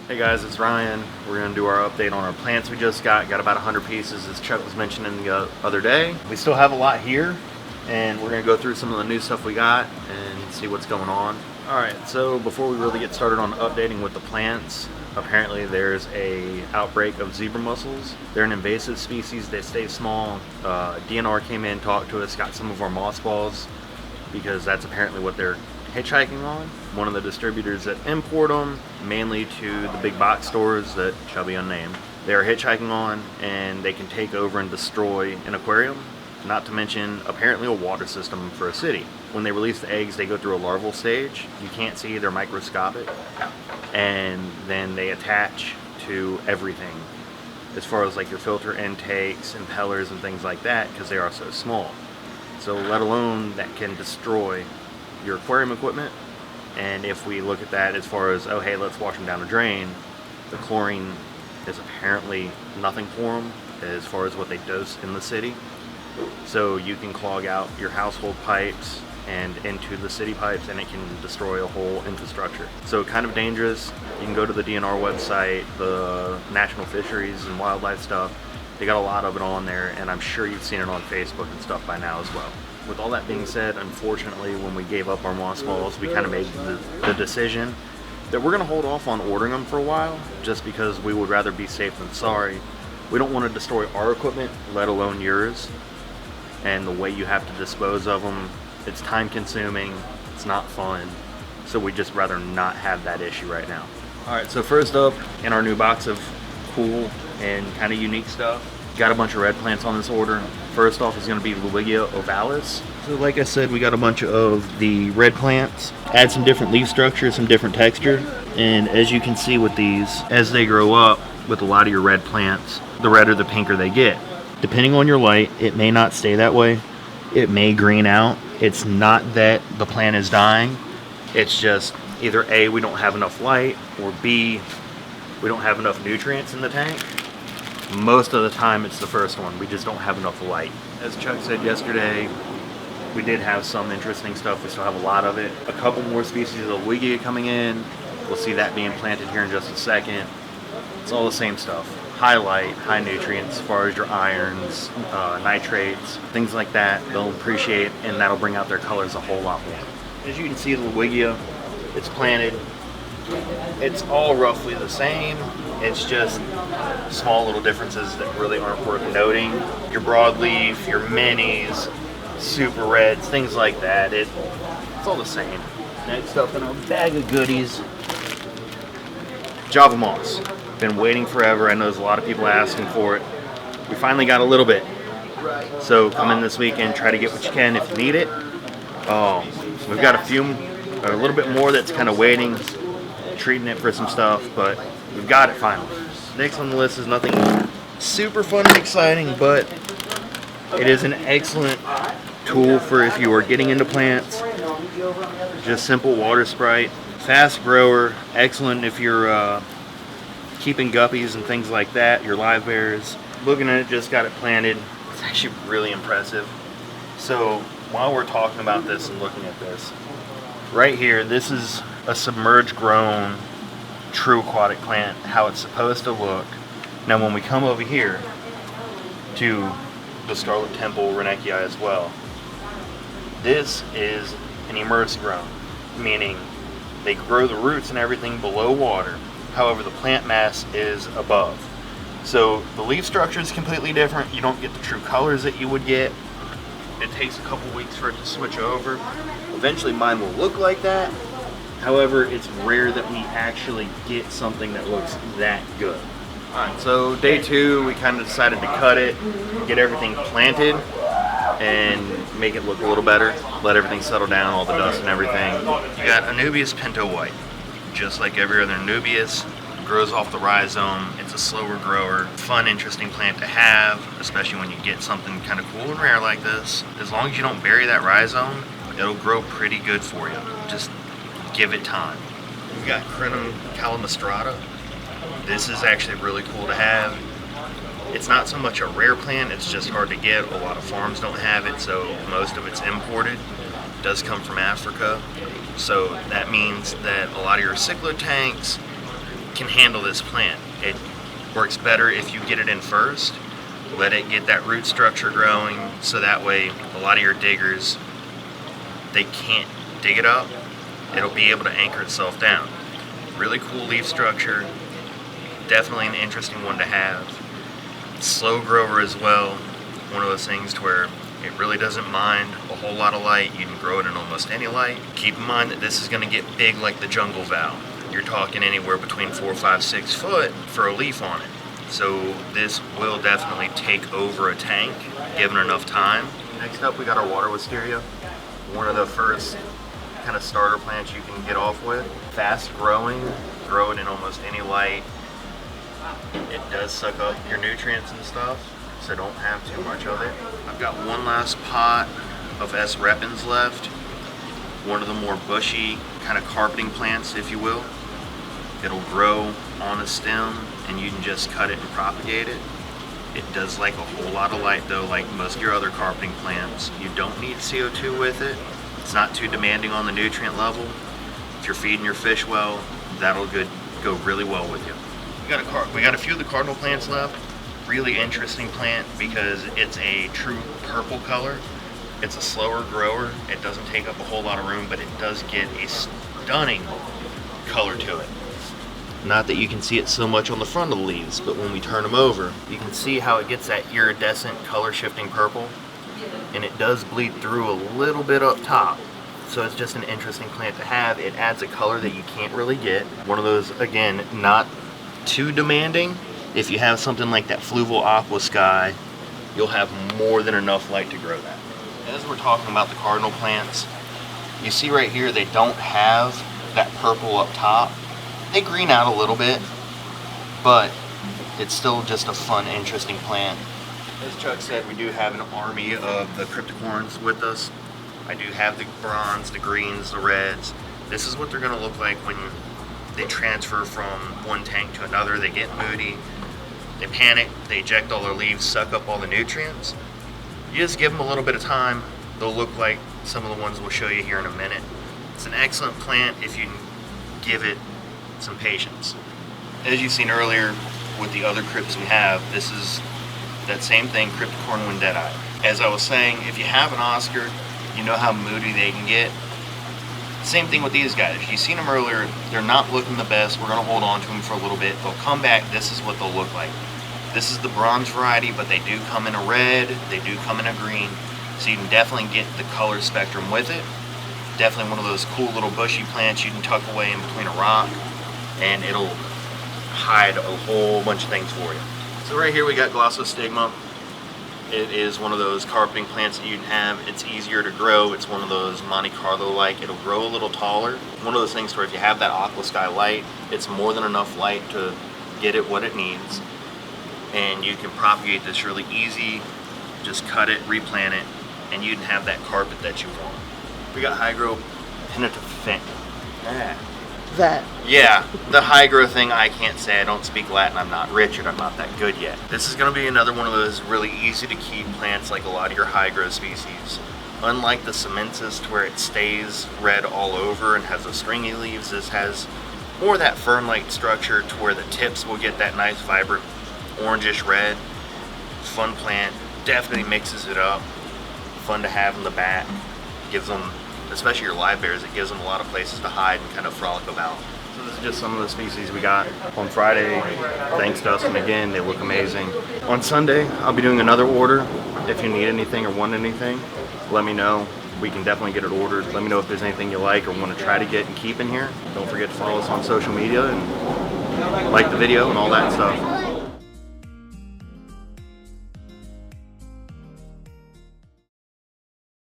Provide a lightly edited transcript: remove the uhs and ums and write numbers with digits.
Hey guys, it's Ryan. We're going to do our update on our plants we just got. Got about 100 pieces, as Chuck was mentioning the other day. We still have a lot here, and we're going to go through some of the new stuff we got and see what's going on. Alright, so before we really get started on updating with the plants, apparently there's a outbreak of zebra mussels. They're an invasive species. They stay small. DNR came in, talked to us, got some of our moss balls, because that's apparently what they're hitchhiking on. One of the distributors that import them, mainly to the big box stores that shall be unnamed, they are hitchhiking on, and they can take over and destroy an aquarium, not to mention apparently a water system for a city. When they release the eggs, they go through a larval stage. You can't see, they're microscopic, and then they attach to everything as far as like your filter intakes, impellers, and things like that, because they are so small. So let alone that can destroy your aquarium equipment. And if we look at that as far as, oh hey, let's wash them down a drain, the chlorine is apparently nothing for them as far as what they dose in the city. So you can clog out your household pipes and into the city pipes, and it can destroy a whole infrastructure. So kind of dangerous. You can go to the DNR website, the National Fisheries and Wildlife stuff. They got a lot of it on there, and I'm sure you've seen it on Facebook and stuff by now as well. With all that being said, unfortunately, when we gave up our moss balls, we kind of made the decision that we're going to hold off on ordering them for a while, just because we would rather be safe than sorry. We don't want to destroy our equipment, let alone yours. And the way you have to dispose of them, it's time consuming, it's not fun. So we'd just rather not have that issue right now. Alright, so first up, in our new box of cool and kind of unique stuff, got a bunch of red plants on this order. First off is going to be Wiggia Ovalis. So like I said, we got a bunch of the red plants. Add some different leaf structure, some different texture. And as you can see with these, as they grow up with a lot of your red plants, the redder the pinker they get. Depending on your light, it may not stay that way. It may green out. It's not that the plant is dying. It's just either A, we don't have enough light, or B, we don't have enough nutrients in the tank. Most of the time it's the first one. We just don't have enough light. As Chuck said yesterday, we did have some interesting stuff. We still have a lot of it. A couple more species of Wiggia coming in. We'll see that being planted here in just a second. It's all the same stuff. High light, high nutrients as far as your irons, nitrates, things like that. They'll appreciate, and that'll bring out their colors a whole lot more. As you can see, the Wiggia, it's planted. It's all roughly the same. It's just small little differences that really aren't worth noting. Your broadleaf, your minis, super reds, things like that. It's all the same. Next up in our bag of goodies, Java moss. Been waiting forever. I know there's a lot of people asking for it. We finally got a little bit. So come in this weekend, try to get what you can if you need it. We've got a little bit more that's kind of waiting, treating it for some stuff, but we've got it finally. Next on the list is nothing super fun and exciting, but it is an excellent tool for if you are getting into plants. Just simple water sprite, fast grower, excellent if you're keeping guppies and things like that, your live bears. Looking at it, just got it planted. It's actually really impressive. So while we're talking about this and looking at this, right here, this is a submerged grown true aquatic plant, how it's supposed to look. Now when we come over here to the Scarlet Temple Renektia as well, this is an immersed grown, meaning they grow the roots and everything below water. However, the plant mass is above. So the leaf structure is completely different. You don't get the true colors that you would get. It takes a couple weeks for it to switch over. Eventually mine will look like that. However, it's rare that we actually get something that looks that good. Alright, so day 2, we kind of decided to cut it, get everything planted, and make it look a little better. Let everything settle down, all the dust and everything. You got Anubias Pinto White. Just like every other Anubias, it grows off the rhizome. It's a slower grower, fun, interesting plant to have, especially when you get something kind of cool and rare like this. As long as you don't bury that rhizome, it'll grow pretty good for you. Just give it time. We've got Crinum Calamistrata. This is actually really cool to have. It's not so much a rare plant, it's just hard to get. A lot of farms don't have it, so most of it's imported. It does come from Africa. So that means that a lot of your cichlid tanks, can handle this plant. It works better if you get it in first, let it get that root structure growing, so that way a lot of your diggers, they can't dig it up. It'll be able to anchor itself down. Really cool leaf structure, definitely an interesting one to have. Slow grower as well, one of those things to where it really doesn't mind a whole lot of light. You can grow it in almost any light. Keep in mind that this is going to get big like the jungle val. You're talking anywhere between 4, 5, 6 foot for a leaf on it. So this will definitely take over a tank, given enough time. Next up, we got our water wisteria. One of the first kind of starter plants you can get off with. Fast growing, grow it in almost any light. It does suck up your nutrients and stuff, so don't have too much of it. I've got one last pot of S. repens left. One of the more bushy kind of carpeting plants, if you will. It'll grow on a stem and you can just cut it and propagate it. It does like a whole lot of light though, like most of your other carpeting plants. You don't need CO2 with it. It's not too demanding on the nutrient level. If you're feeding your fish well, that'll go really well with you. We got a few of the cardinal plants left. Really interesting plant because it's a true purple color. It's a slower grower. It doesn't take up a whole lot of room, but it does get a stunning color to it. Not that you can see it so much on the front of the leaves, but when we turn them over, you can see how it gets that iridescent color shifting purple, and it does bleed through a little bit up top. So it's just an interesting plant to have. It adds a color that you can't really get. One of those, again, not too demanding. If you have something like that fluval aqua sky, you'll have more than enough light to grow that. As we're talking about the cardinal plants, you see right here they don't have that purple up top. They green out a little bit, but it's still just a fun, interesting plant. As Chuck said, we do have an army of the Cryptocorns with us. I do have the bronze, the greens, the reds. This is what they're going to look like when they transfer from one tank to another. They get moody, they panic, they eject all their leaves, suck up all the nutrients. You just give them a little bit of time, they'll look like some of the ones we'll show you here in a minute. It's an excellent plant if you give it some patience. As you've seen earlier with the other crypts we have, this is that same thing, Cryptocorn Wendeti. As I was saying, if you have an Oscar, you know how moody they can get. Same thing with these guys. If you've seen them earlier, they're not looking the best. We're going to hold on to them for a little bit. They'll come back. This is what they'll look like. This is the bronze variety, but they do come in a red. They do come in a green. So you can definitely get the color spectrum with it. Definitely one of those cool little bushy plants you can tuck away in between a rock, and it'll hide a whole bunch of things for you. So right here we got Glosso Stigma. It is one of those carpeting plants that you can have. It's easier to grow. It's one of those Monte Carlo-like. It'll grow a little taller. One of those things where if you have that aqua sky light, it's more than enough light to get it what it needs. And you can propagate this really easy. Just cut it, replant it, and you can have that carpet that you want. We got Hygro Penitafant. Yeah, the hygro thing I can't say. I don't speak Latin. I'm not Richard. I'm not that good yet. This is going to be another one of those really easy to keep plants like a lot of your hygro species. Unlike the Semensis to where it stays red all over and has those stringy leaves, this has more of that fern-like structure to where the tips will get that nice vibrant orangish red. Fun plant. Definitely mixes it up. Fun to have in the back. Gives them, especially your live bears, it gives them a lot of places to hide and kind of frolic about. So this is just some of the species we got on Friday. Thanks Dustin again, they look amazing. On Sunday, I'll be doing another order. If you need anything or want anything, let me know. We can definitely get it ordered. Let me know if there's anything you like or want to try to get and keep in here. Don't forget to follow us on social media and like the video and all that stuff.